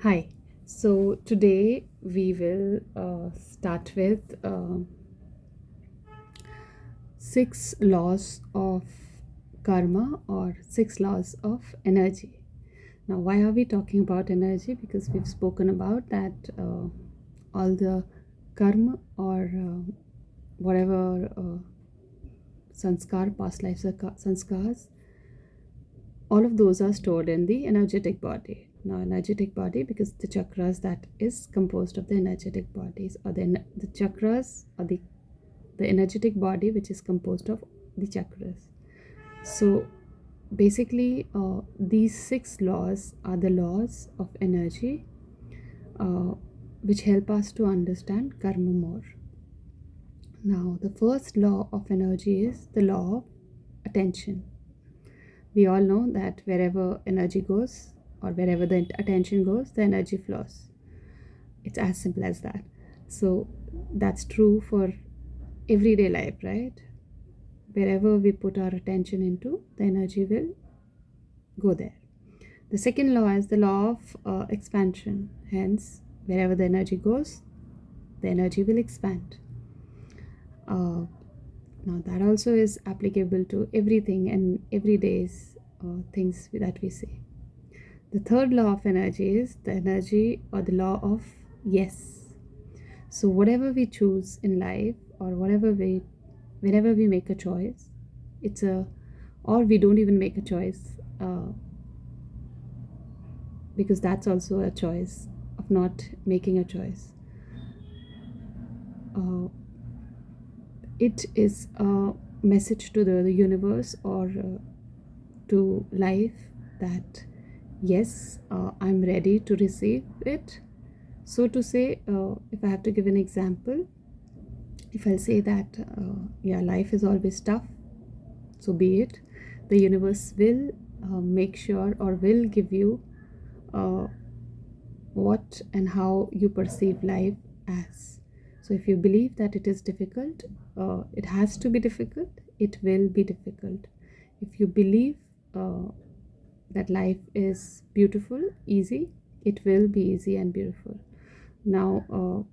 Hi. So today we will start with six laws of karma or six laws of energy. Now, why are we talking about energy? Because we've spoken about that all the karma or whatever sanskar, past life sanskars, all of those are stored in the energetic body. Now energetic body, because the chakras, that is composed of the energetic bodies, or the chakras, or the energetic body which is composed of the chakras. So basically these six laws are the laws of energy, uh, which help us to understand karma more. Now the first law of energy is the law of attention. We all know that wherever energy goes, or wherever the attention goes, the energy flows. It's as simple as that. So that's true for everyday life, right? Wherever we put our attention into, the energy will go there. The second law is the law of expansion. Hence, wherever the energy goes, the energy will expand. Uh, Now, that also is applicable to everything and everyday's things that we see. The third law of energy is the energy or the law of yes. So whatever we choose in life, or whenever we make a choice, it's a, or we don't even make a choice, because that's also a choice of not making a choice. Uh, it is a message to the universe, or to life, that yes, I'm ready to receive it. So to say, if I have to give an example, if I'll say that yeah, life is always tough, so be it. The universe will make sure, or will give you uh, what and how you perceive life as. So if you believe that it is difficult, it has to be difficult, it will be difficult. If you believe uh, that life is beautiful, easy, it will be easy and beautiful. Now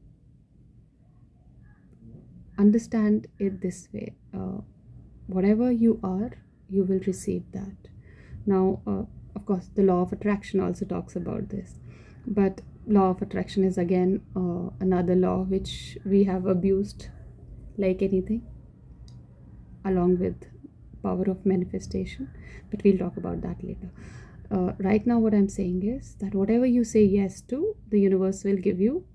understand it this way: whatever you are, you will receive that. Now of course, the law of attraction also talks about this, but law of attraction is again another law which we have abused like anything, along with power of manifestation, but we'll talk about that later. Right now what I'm saying is that whatever you say yes to, the universe will give you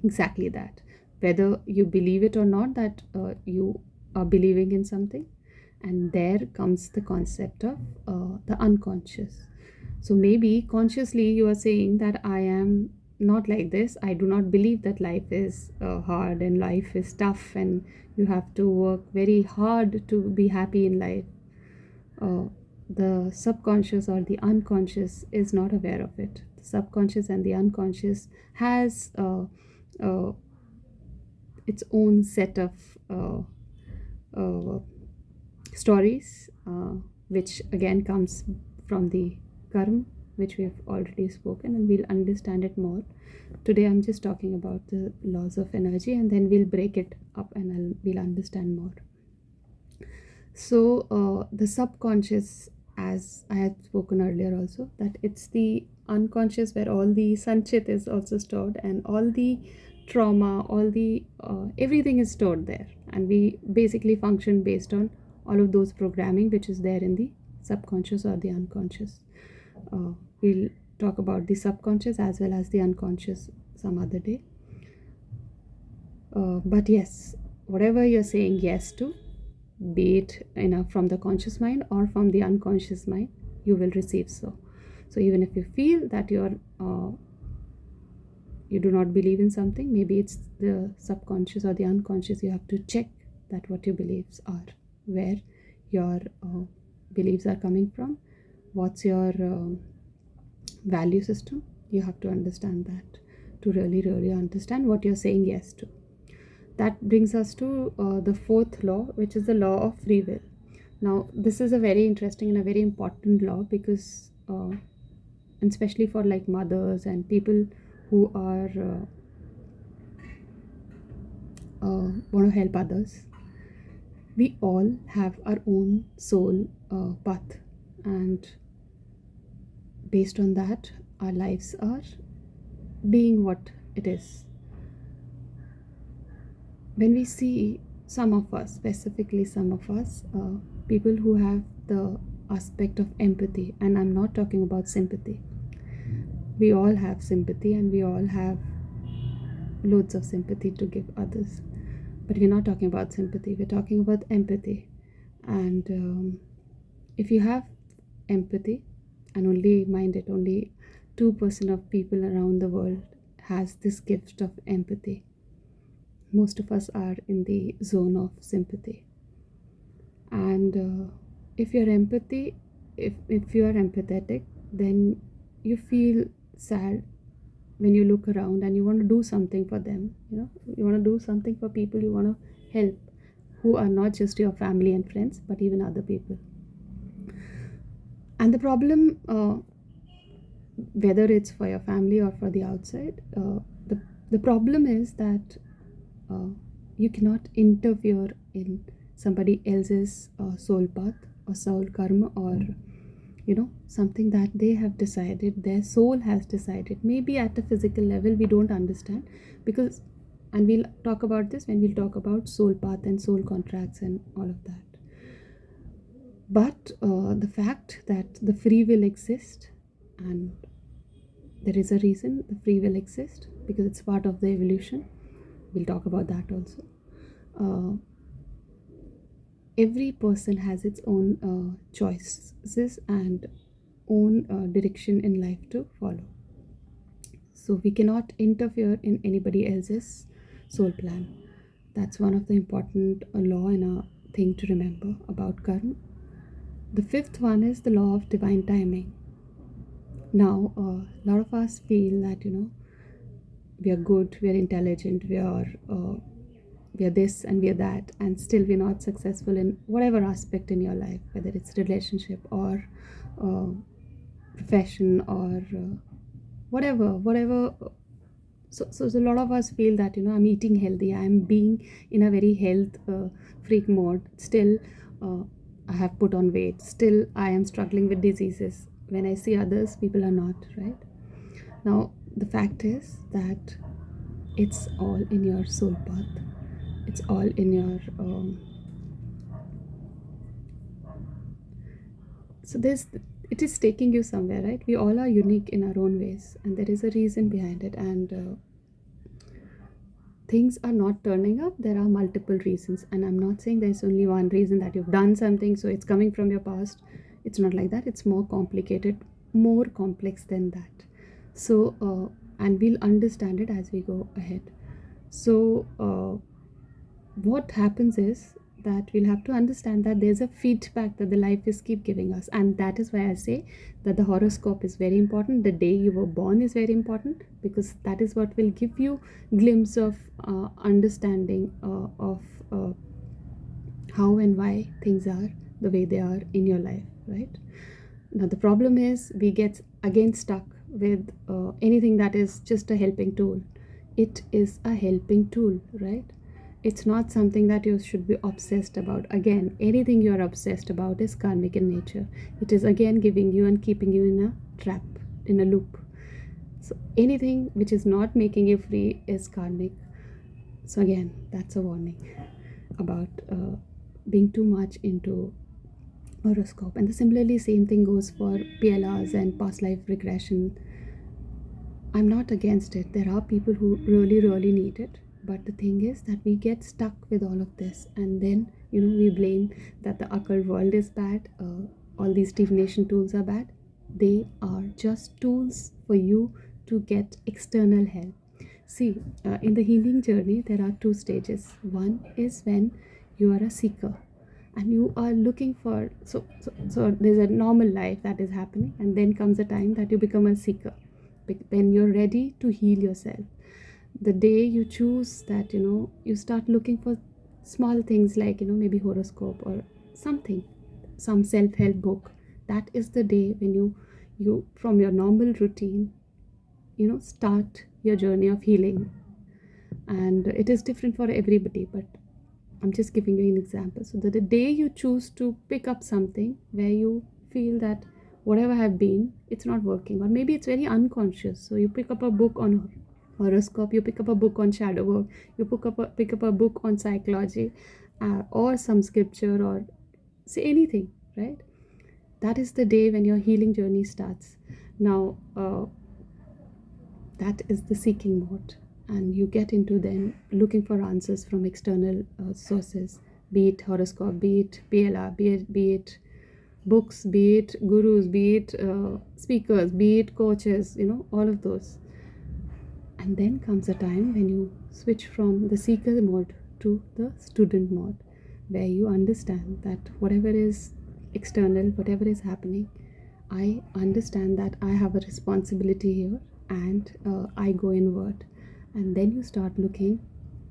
exactly that, whether you believe it or not, that you are believing in something. And there comes the concept of the unconscious. So maybe consciously you are saying that I am not like this, I do not believe that life is hard and life is tough and you have to work very hard to be happy in life. uh, the subconscious or the unconscious is not aware of it. The subconscious and the unconscious has uh, its own set of uh, uh, stories, which again comes from the karma, which we've already spoken, and we'll understand it more. Today I'm just talking about the laws of energy, and then we'll break it up and we'll understand more. So the subconscious, as I had spoken earlier also, that it's the unconscious where all the sanchit is also stored, and all the trauma, all the everything is stored there, and we basically function based on all of those programming which is there in the subconscious or the unconscious. We'll talk about the subconscious as well as the unconscious some other day. But yes, whatever you're saying yes to, be it from the conscious mind or from the unconscious mind, you will receive. So even if you feel that you do not believe in something, maybe it's the subconscious or the unconscious, you have to check that what your beliefs are, where your beliefs are coming from, what's your value system. You have to understand that to really understand what you're saying yes to. That brings us to the fourth law, which is the law of free will. Now this is a very interesting and a very important law, because and especially for like mothers and people who are want to help others. We all have our own soul path, and based on that, our lives are being what it is. When we see some of us, specifically some of us, people who have the aspect of empathy, and I'm not talking about sympathy. We all have sympathy and we all have loads of sympathy to give others, but we're not talking about sympathy, we're talking about empathy. And if you have empathy, and only mind it, only 2% of people around the world has this gift of empathy. Most of us are in the zone of sympathy. And if you're empathy if you are empathetic, then you feel sad when you look around and you want to do something for them. You want to do something for people, you want to help, who are not just your family and friends but even other people. And the problem, whether it's for your family or for the outside, the problem is that uh, you cannot interfere in somebody else's soul path or soul karma, or something that they have decided, their soul has decided. Maybe at a physical level we don't understand, because, and we'll talk about this when we'll talk about soul path and soul contracts and all of that. But the fact that the free will exists, and there is a reason the free will exists, because it's part of the evolution. We'll talk about that also. Every person has its own choices and own direction in life to follow. So we cannot interfere in anybody else's soul plan. That's one of the important law and a thing to remember about karma. The fifth one is the law of divine timing. Now, a lot of us feel that we are good, we are intelligent, we are this and we are that, and still we're not successful in whatever aspect in your life, whether it's relationship or profession or whatever. So a lot of us feel that I'm eating healthy, I'm being in a very health freak mode, still I have put on weight, still I am struggling with diseases, when I see others people are not, right? Now the fact is that it's all in your soul path, it's all in your so this it is taking you somewhere, right? We all are unique in our own ways, and there is a reason behind it. And things are not turning up, there are multiple reasons, and I'm not saying there's only one reason, that you've done something so it's coming from your past. It's not like that, it's more complicated, more complex than that. So and we'll understand it as we go ahead. So what happens is that we'll have to understand that there's a feedback that the life is keep giving us, and that is why I say that the horoscope is very important, the day you were born is very important, because that is what will give you glimpse of understanding of how and why things are the way they are in your life, right? Now the problem is we get again stuck with anything that is just a helping tool. It is a helping tool, right? It's not something that you should be obsessed about. Again, anything you are obsessed about is karmic in nature. It is again giving you and keeping you in a trap, in a loop. So anything which is not making you free is karmic. So again, that's a warning about being too much into horoscope. And the similarly same thing goes for PLRs and past life regression. I'm not against it. There are people who really need it. But the thing is that we get stuck with all of this, and then we blame that the occult world is bad. All these divination tools are bad. They are just tools for you to get external help. See, in the healing journey, there are two stages. One is when you are a seeker and you are looking for, so there's a normal life that is happening, and then comes a time that you become a seeker when you're ready to heal yourself. The day you choose that, you start looking for small things like maybe horoscope or something, some self-help book. That is the day when you, from your normal routine, start your journey of healing. And it is different for everybody, but I'm just giving you an example. So that the day you choose to pick up something where you feel that whatever have been, it's not working, or maybe it's very unconscious. So you pick up a book on horoscope, you pick up a book on shadow work, you pick up a book on psychology, or some scripture, or say anything, right? That is the day when your healing journey starts. Now, that is the seeking mode, and you get into then looking for answers from external sources, be it horoscope, be it PLR, be it books, be it gurus, be it speakers, be it coaches, all of those. And then comes a time when you switch from the seeker mode to the student mode, where you understand that whatever is external, whatever is happening, I understand that I have a responsibility here, and I go inward. And then you start looking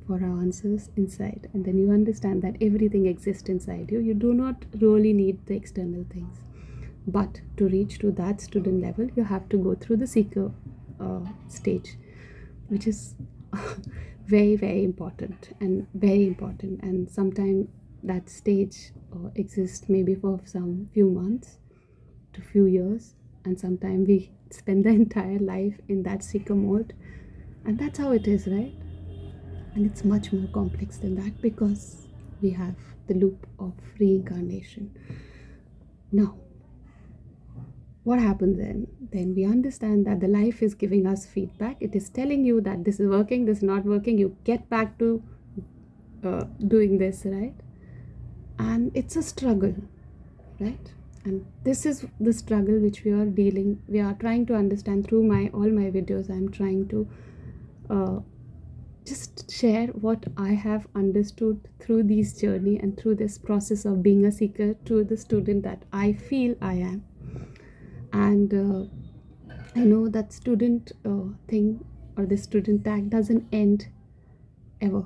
for answers inside, and then you understand that everything exists inside you. You do not really need the external things. But to reach to that student level, you have to go through the seeker stage, which is very, very important, and sometimes that stage exists maybe for some few months to few years, and sometimes we spend the entire life in that seeker mode. And that's how it is, right? And it's much more complex than that, because we have the loop of reincarnation. Now, what happens then we understand that the life is giving us feedback. It is telling you that this is working, this is not working, you get back to doing this, right? And it's a struggle, right? And this is the struggle which we are trying to understand through all my videos. I'm trying to just share what I have understood through this journey and through this process of being a seeker to the student that I feel I am. And I know that student thing, or the student tag, doesn't end ever.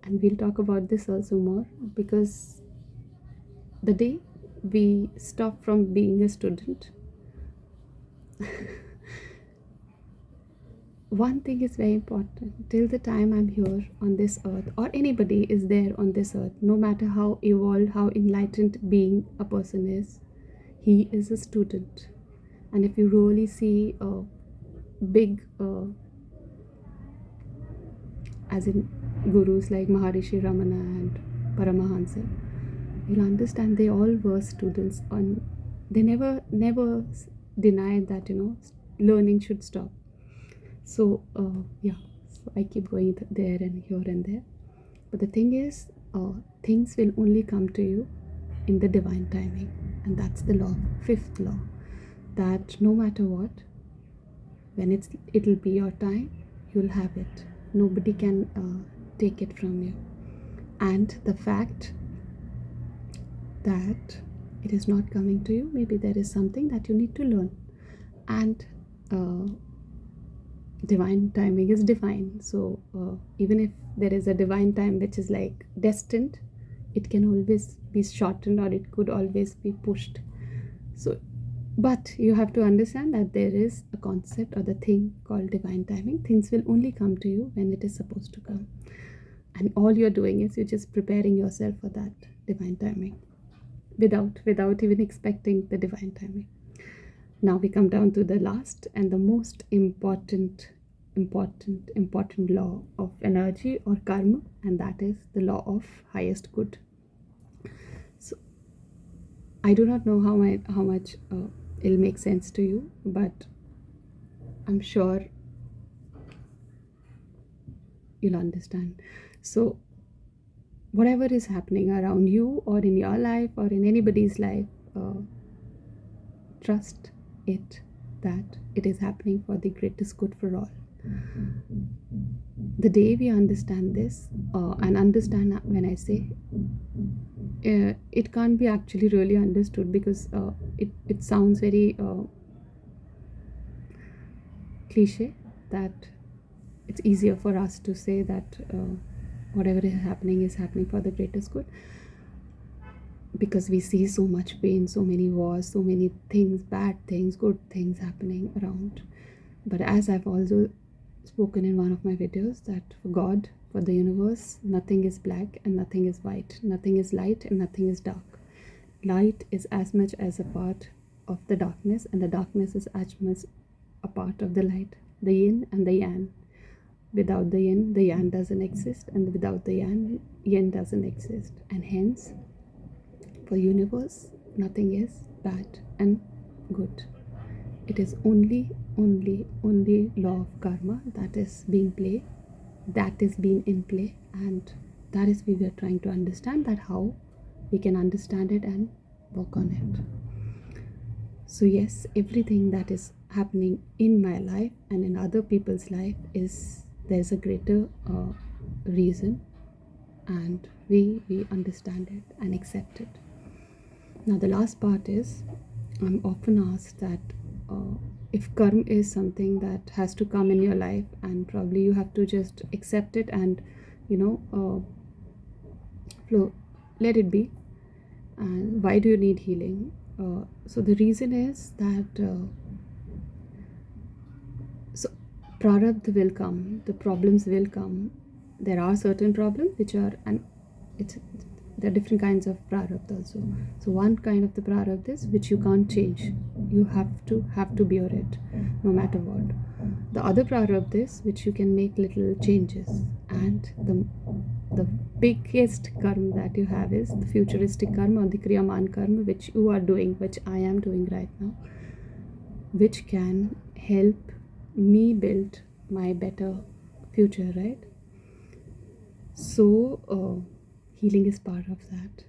And we'll talk about this also more, because the day we stop from being a student, one thing is very important. Till the time I'm here on this earth, or anybody is there on this earth, no matter how evolved, how enlightened being a person is, he is a student. And if you really see a big as in gurus like Maharishi Ramana and Paramahansa, you'll understand they all were students. They never denied that learning should stop. So so I keep going there and here and there. But the thing is, things will only come to you in the divine timing. And that's the law, fifth law, that no matter what, when it'll be your time, you'll have it. Nobody can take it from you. And the fact that it is not coming to you, maybe there is something that you need to learn. And divine timing is divine. So even if there is a divine time which is like destined, it can always be shortened, or it could always be pushed. So, but you have to understand that there is a concept or the thing called divine timing. Things will only come to you when it is supposed to come. And all you're doing is you're just preparing yourself for that divine timing without even expecting the divine timing. Now we come down to the last and the most important law of energy or karma, and that is the law of highest good. So I do not know how much it'll make sense to you, but I'm sure you'll understand. So whatever is happening around you, or in your life, or in anybody's life, trust it that it is happening for the greatest good for all. The day we understand this, and understand, when I say it can't be actually really understood, because it sounds very cliche, that it's easier for us to say that whatever is happening for the greatest good. because we see so much pain, so many wars, so many things, bad things, good things happening around. But as I've also spoken in one of my videos, that for God, for the universe, nothing is black and nothing is white, nothing is light and nothing is dark. Light is as much as a part of the darkness, and the darkness is as much a part of the light, the yin and the yang. Without the yin, the yang doesn't exist, and without the yang, yin doesn't exist. And hence, for universe, nothing is bad and good. It is only law of karma that is being played, that is being in play, and that is we were trying to understand that how we can understand it and work on it. So yes, everything that is happening in my life and in other people's life is there's a greater reason, and we understand it and accept it. Now the last part is, I'm often asked that if karma is something that has to come in your life, and probably you have to just accept it and flow, let it be, and why do you need healing? So the reason is that so prarabdha will come, the problems will come. There are certain problems which are, and it's there are different kinds of prarabdha also. So one kind of the prarabdha is which you can't change, you have to bear it no matter what. The other prarabdha is which you can make little changes, and the biggest karma that you have is the futuristic karma or the kriyaman karma, which you are doing, which I am doing right now, which can help me build my better future, right? So healing is part of that.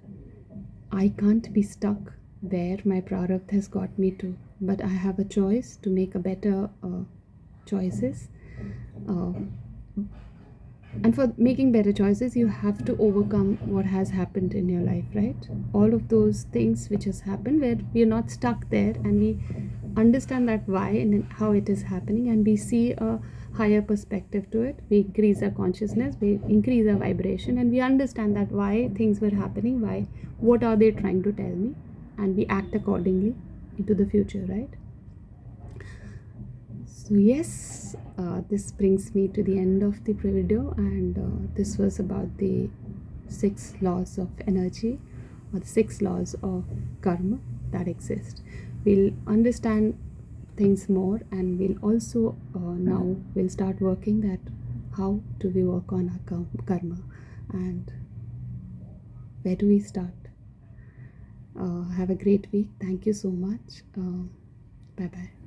I can't be stuck where my prarabdha has got me to, but I have a choice to make a better choices. Uh, and for making better choices, you have to overcome what has happened in your life, right? All of those things which has happened, where we are not stuck there, and we understand that why and how it is happening, and we see a higher perspective to it. We increase our consciousness, we increase our vibration, and we understand that why things were happening, why, what are they trying to tell me, and we act accordingly into the future, right? So yes, this brings me to the end of the video, and this was about the 6 laws of energy, or the 6 laws of karma that exist. We'll understand things more, and we'll also now we'll start working that how do we work on our karma, and where do we start. Have a great week. Thank you so much. Bye bye.